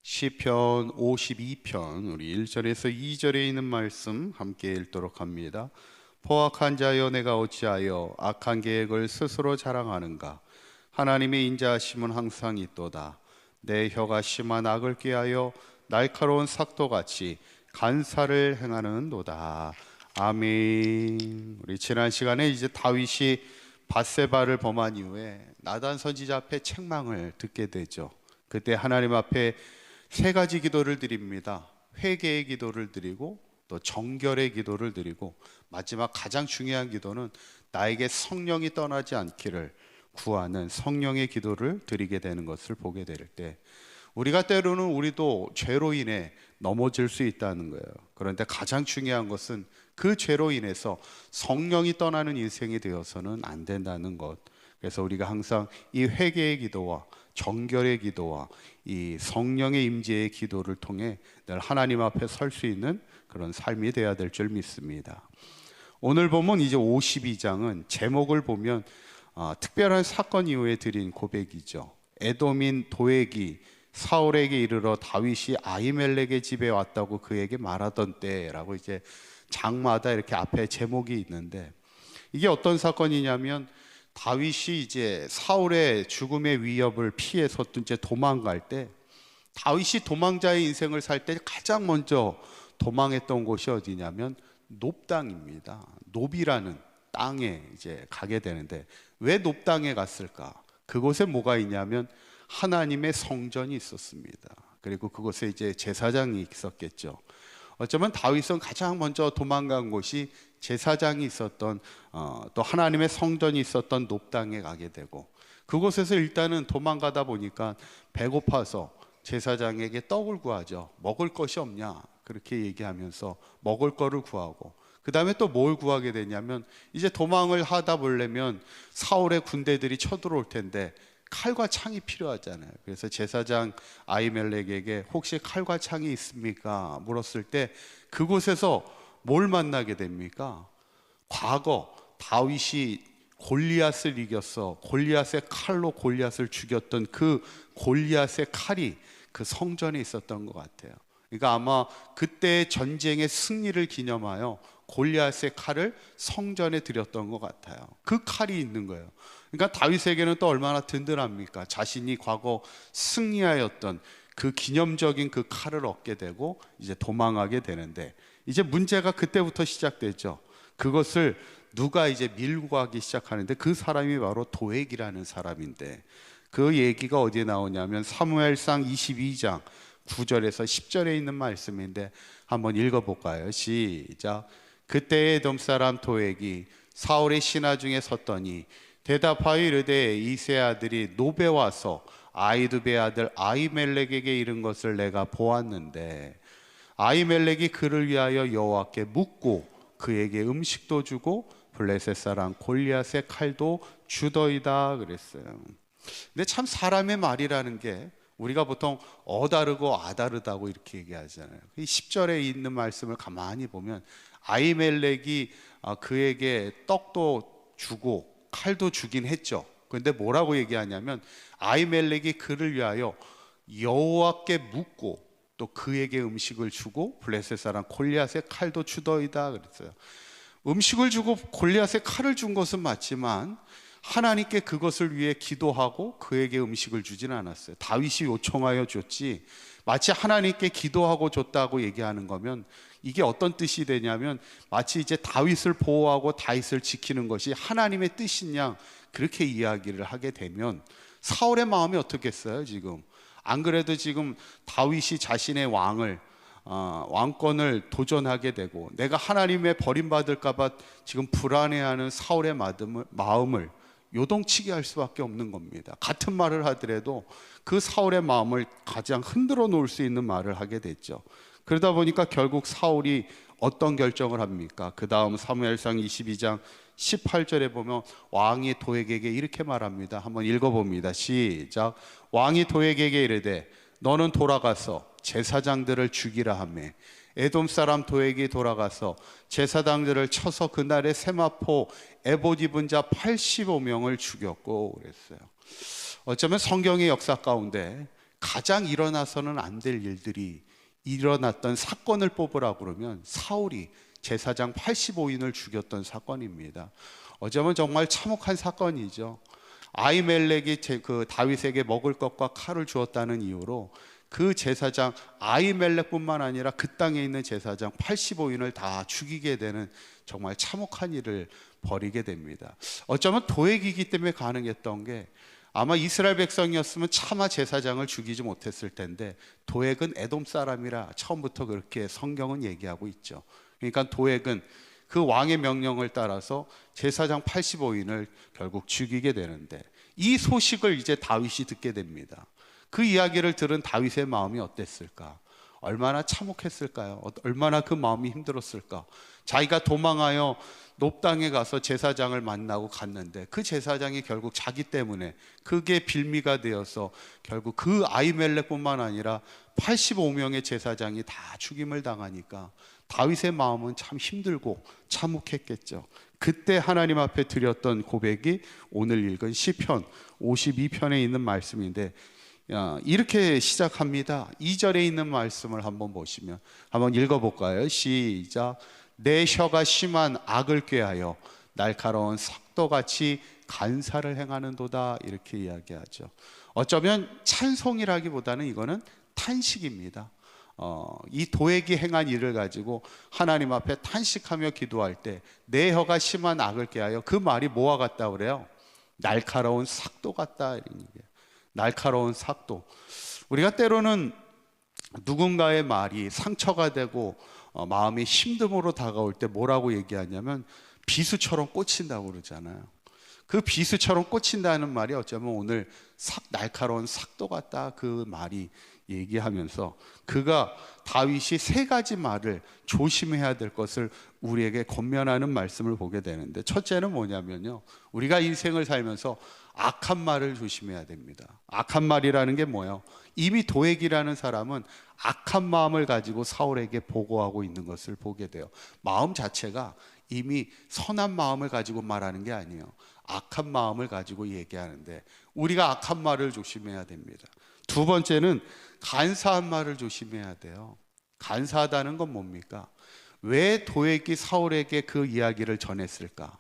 시편 52편 우리 1절에서 2절에 있는 말씀 함께 읽도록 합니다. 포악한 자여 내가 어찌하여 악한 계획을 스스로 자랑하는가. 하나님의 인자하심은 항상 있도다. 내 혀가 심한 악을 꾀하여 날카로운 삭도같이 간사를 행하는도다. 아멘. 우리 지난 시간에 이제 다윗이 밧세바를 범한 이후에 나단 선지자 앞에 책망을 듣게 되죠. 그때 하나님 앞에 세 가지 기도를 드립니다. 회개의 기도를 드리고 또 정결의 기도를 드리고 마지막 가장 중요한 기도는 나에게 성령이 떠나지 않기를 구하는 성령의 기도를 드리게 되는 것을 보게 될 때, 우리가 때로는 우리도 죄로 인해 넘어질 수 있다는 거예요. 그런데 가장 중요한 것은 그 죄로 인해서 성령이 떠나는 인생이 되어서는 안 된다는 것. 그래서 우리가 항상 이 회개의 기도와 정결의 기도와 이 성령의 임재의 기도를 통해 늘 하나님 앞에 설 수 있는 그런 삶이 되어야 될 줄 믿습니다. 오늘 보면 이제 52장은 제목을 보면 특별한 사건 이후에 드린 고백이죠. 에돔인 도액이 사울에게 이르러 다윗이 아히멜렉의 집에 왔다고 그에게 말하던 때라고 이제 장마다 이렇게 앞에 제목이 있는데, 이게 어떤 사건이냐면 다윗이 이제 사울의 죽음의 위협을 피해서 이제 도망갈 때, 다윗이 도망자의 인생을 살 때 가장 먼저 도망했던 곳이 어디냐면 놉 땅입니다. 놉이라는 땅에 이제 가게 되는데, 왜 놉 땅에 갔을까? 그곳에 뭐가 있냐면 하나님의 성전이 있었습니다. 그리고 그곳에 이제 제사장이 있었겠죠. 어쩌면 다윗은 가장 먼저 도망간 곳이 제사장이 있었던 또 하나님의 성전이 있었던 놉 땅에 가게 되고, 그곳에서 일단은 도망가다 보니까 배고파서 제사장에게 떡을 구하죠. 먹을 것이 없냐 그렇게 얘기하면서 먹을 거를 구하고, 그 다음에 또 뭘 구하게 되냐면 이제 도망을 하다 보려면 사울의 군대들이 쳐들어올 텐데 칼과 창이 필요하잖아요. 그래서 제사장 아히멜렉에게 혹시 칼과 창이 있습니까? 물었을 때 그곳에서 뭘 만나게 됩니까? 과거 다윗이 골리앗을 이겼어 골리앗의 칼로 골리앗을 죽였던 그 골리앗의 칼이 그 성전에 있었던 것 같아요. 그러니까 아마 그때의 전쟁의 승리를 기념하여 골리앗의 칼을 성전에 드렸던 것 같아요. 그 칼이 있는 거예요. 그러니까 다윗에게는 또 얼마나 든든합니까? 자신이 과거 승리하였던 그 기념적인 그 칼을 얻게 되고 이제 도망하게 되는데, 이제 문제가 그때부터 시작되죠. 그것을 누가 이제 밀고 가기 시작하는데, 그 사람이 바로 도액이라는 사람인데, 그 얘기가 어디에 나오냐면 사무엘상 22장 9절에서 10절에 있는 말씀인데 한번 읽어볼까요? 시작. 그때의 에돔 사람 도액이 사울의 신하 중에 섰더니 대답하여 이르되 이세 아들이 노베 와서 아히두베 아들 아히멜렉에게 이른 것을 내가 보았는데, 아히멜렉이 그를 위하여 여호와께 묻고 그에게 음식도 주고 블레셋 사람 골리앗의 칼도 주더이다 그랬어요. 근데 참 사람의 말이라는 게 우리가 보통 어다르고 아다르다고 이렇게 얘기하잖아요. 이 10절에 있는 말씀을 가만히 보면 아히멜렉이 그에게 떡도 주고 칼도 주긴 했죠. 그런데 뭐라고 얘기하냐면 아히멜렉이 그를 위하여 여호와께 묻고 또 그에게 음식을 주고 블레셋 사람 골리앗의 칼도 주더이다 그랬어요. 음식을 주고 골리앗의 칼을 준 것은 맞지만 하나님께 그것을 위해 기도하고 그에게 음식을 주진 않았어요. 다윗이 요청하여 줬지, 마치 하나님께 기도하고 줬다고 얘기하는 거면 이게 어떤 뜻이 되냐면 마치 이제 다윗을 보호하고 다윗을 지키는 것이 하나님의 뜻이냐 그렇게 이야기를 하게 되면 사울의 마음이 어떻겠어요? 지금 안 그래도 지금 다윗이 자신의 왕권을 도전하게 되고 내가 하나님의 버림받을까 봐 지금 불안해하는 사울의 마음을 요동치게 할 수밖에 없는 겁니다. 같은 말을 하더라도 그 사울의 마음을 가장 흔들어 놓을 수 있는 말을 하게 됐죠. 그러다 보니까 결국 사울이 어떤 결정을 합니까? 그 다음 사무엘상 22장 18절에 보면 왕이 도액에게 이렇게 말합니다. 한번 읽어봅니다. 시작. 왕이 도액에게 이르되 너는 돌아가서 제사장들을 죽이라 하며 에돔 사람 도액이 돌아가서 제사장들을 쳐서 그날에 세마포 에봇 입은 자 85명을 죽였고 그랬어요. 어쩌면 성경의 역사 가운데 가장 일어나서는 안 될 일들이 일어났던 사건을 뽑으라 그러면 사울이 제사장 85인을 죽였던 사건입니다. 어쩌면 정말 참혹한 사건이죠. 아히멜렉이 그 다윗에게 먹을 것과 칼을 주었다는 이유로 그 제사장 아히멜렉뿐만 아니라 그 땅에 있는 제사장 85인을 다 죽이게 되는 정말 참혹한 일을 벌이게 됩니다. 어쩌면 도액이기 때문에 가능했던 게, 아마 이스라엘 백성이었으면 차마 제사장을 죽이지 못했을 텐데, 도액은 에돔 사람이라 처음부터 그렇게 성경은 얘기하고 있죠. 그러니까 도액은 그 왕의 명령을 따라서 제사장 85인을 결국 죽이게 되는데, 이 소식을 이제 다윗이 듣게 됩니다. 그 이야기를 들은 다윗의 마음이 어땠을까? 얼마나 참혹했을까요? 얼마나 그 마음이 힘들었을까? 자기가 도망하여 높당에 가서 제사장을 만나고 갔는데 그 제사장이 결국 자기 때문에 그게 빌미가 되어서 결국 그 아히멜렉뿐만 아니라 85명의 제사장이 다 죽임을 당하니까 다윗의 마음은 참 힘들고 참혹했겠죠. 그때 하나님 앞에 드렸던 고백이 오늘 읽은 시편 52편에 있는 말씀인데, 이렇게 시작합니다. 2절에 있는 말씀을 한번 보시면 한번 읽어볼까요? 시작. 내 혀가 심한 악을 꾀하여 날카로운 삭도같이 간사를 행하는도다, 이렇게 이야기하죠. 어쩌면 찬송이라기보다는 이거는 탄식입니다. 이 도액이 행한 일을 가지고 하나님 앞에 탄식하며 기도할 때 내 혀가 심한 악을 꾀하여, 그 말이 뭐와 같다 그래요? 날카로운 삭도 같다, 이런 얘기예요. 날카로운 삭도. 우리가 때로는 누군가의 말이 상처가 되고 마음이 힘듦으로 다가올 때 뭐라고 얘기하냐면 비수처럼 꽂힌다고 그러잖아요. 그 비수처럼 꽂힌다는 말이 어쩌면 오늘 날카로운 삭도 같다, 그 말이 얘기하면서 그가 다윗이 세 가지 말을 조심해야 될 것을 우리에게 권면하는 말씀을 보게 되는데, 첫째는 뭐냐면요, 우리가 인생을 살면서 악한 말을 조심해야 됩니다. 악한 말이라는 게 뭐예요? 이미 도액이라는 사람은 악한 마음을 가지고 사울에게 보고하고 있는 것을 보게 돼요. 마음 자체가 이미 선한 마음을 가지고 말하는 게 아니에요. 악한 마음을 가지고 얘기하는데 우리가 악한 말을 조심해야 됩니다. 두 번째는 간사한 말을 조심해야 돼요. 간사하다는 건 뭡니까? 왜 도액이 사울에게 그 이야기를 전했을까?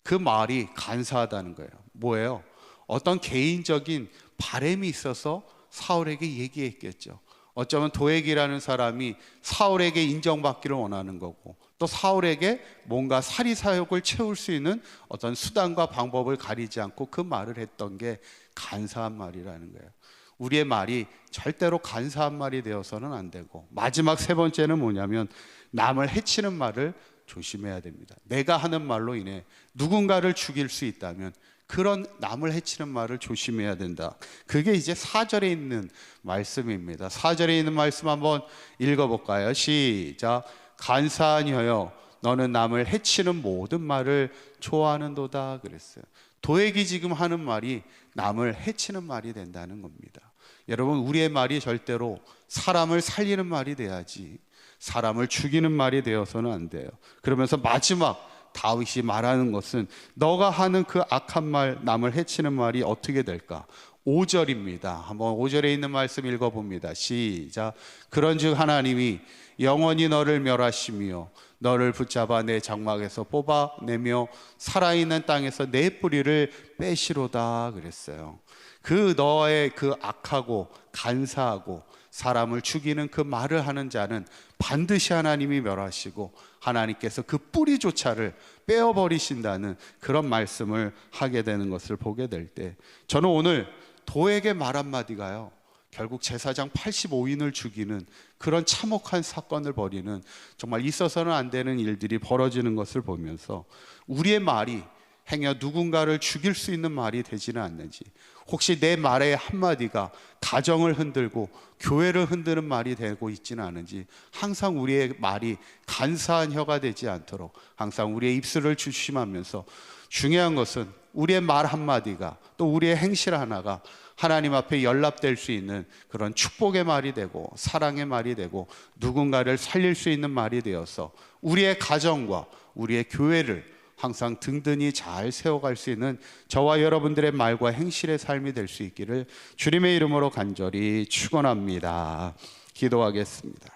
그 말이 간사하다는 거예요. 뭐예요? 어떤 개인적인 바람이 있어서 사울에게 얘기했겠죠. 어쩌면 도액이라는 사람이 사울에게 인정받기를 원하는 거고, 또 사울에게 뭔가 사리사욕을 채울 수 있는 어떤 수단과 방법을 가리지 않고 그 말을 했던 게 간사한 말이라는 거예요. 우리의 말이 절대로 간사한 말이 되어서는 안 되고, 마지막 세 번째는 뭐냐면 남을 해치는 말을 조심해야 됩니다. 내가 하는 말로 인해 누군가를 죽일 수 있다면 그런 남을 해치는 말을 조심해야 된다. 그게 이제 4절에 있는 말씀입니다. 4절에 있는 말씀 한번 읽어볼까요? 시작. 간사한 혀여, 너는 남을 해치는 모든 말을 좋아하는도다, 그랬어요. 도액이 지금 하는 말이 남을 해치는 말이 된다는 겁니다. 여러분, 우리의 말이 절대로 사람을 살리는 말이 돼야지 사람을 죽이는 말이 되어서는 안 돼요. 그러면서 마지막 다윗이 말하는 것은 너가 하는 그 악한 말, 남을 해치는 말이 어떻게 될까? 5절입니다. 한번 5절에 있는 말씀 읽어봅니다. 시작. 그런즉 하나님이 영원히 너를 멸하시며 너를 붙잡아 내 장막에서 뽑아내며 살아있는 땅에서 내 뿌리를 빼시로다, 그랬어요. 그 너의 그 악하고 간사하고 사람을 죽이는 그 말을 하는 자는 반드시 하나님이 멸하시고 하나님께서 그 뿌리조차를 빼어버리신다는 그런 말씀을 하게 되는 것을 보게 될 때, 저는 오늘 도액의 말 한마디가요, 결국 제사장 85인을 죽이는 그런 참혹한 사건을 벌이는 정말 있어서는 안 되는 일들이 벌어지는 것을 보면서 우리의 말이 행여 누군가를 죽일 수 있는 말이 되지는 않는지, 혹시 내 말의 한마디가 가정을 흔들고 교회를 흔드는 말이 되고 있지는 않은지, 항상 우리의 말이 간사한 혀가 되지 않도록 항상 우리의 입술을 조심하면서, 중요한 것은 우리의 말 한마디가 또 우리의 행실 하나가 하나님 앞에 연락될 수 있는 그런 축복의 말이 되고 사랑의 말이 되고 누군가를 살릴 수 있는 말이 되어서 우리의 가정과 우리의 교회를 항상 든든히 잘 세워갈 수 있는 저와 여러분들의 말과 행실의 삶이 될 수 있기를 주님의 이름으로 간절히 축원합니다. 기도하겠습니다.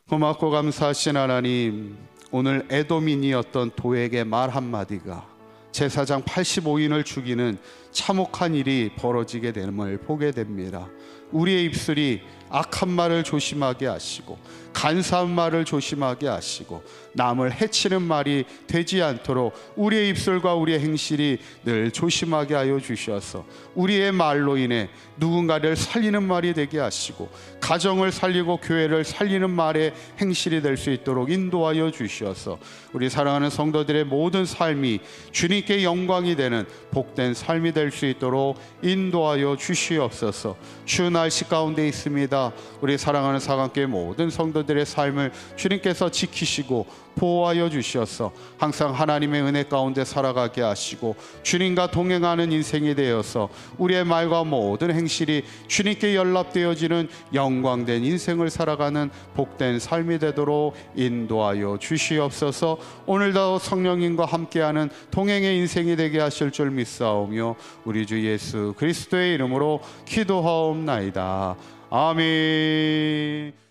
고맙고 감사하신 하나님, 오늘 에돔인이었던 도에게 말 한마디가 제사장 85인을 죽이는 참혹한 일이 벌어지게 됨을 보게 됩니다. 우리의 입술이 악한 말을 조심하게 하시고 간사한 말을 조심하게 하시고 남을 해치는 말이 되지 않도록 우리의 입술과 우리의 행실이 늘 조심하게 하여 주셔서 우리의 말로 인해 누군가를 살리는 말이 되게 하시고 가정을 살리고 교회를 살리는 말의 행실이 될 수 있도록 인도하여 주셔서 우리 사랑하는 성도들의 모든 삶이 주님께 영광이 되는 복된 삶이 될 수 있도록 인도하여 주시옵소서. 추운 날씨 가운데 있습니다. 우리 사랑하는 사관교회 모든 성도들의 삶을 주님께서 지키시고 보호하여 주셔서 항상 하나님의 은혜 가운데 살아가게 하시고 주님과 동행하는 인생이 되어서 우리의 말과 모든 행실이 주님께 연락되어지는 영광된 인생을 살아가는 복된 삶이 되도록 인도하여 주시옵소서. 오늘도 성령님과 함께하는 동행의 인생이 되게 하실 줄 믿사오며 우리 주 예수 그리스도의 이름으로 기도하옵나이다. 아멘.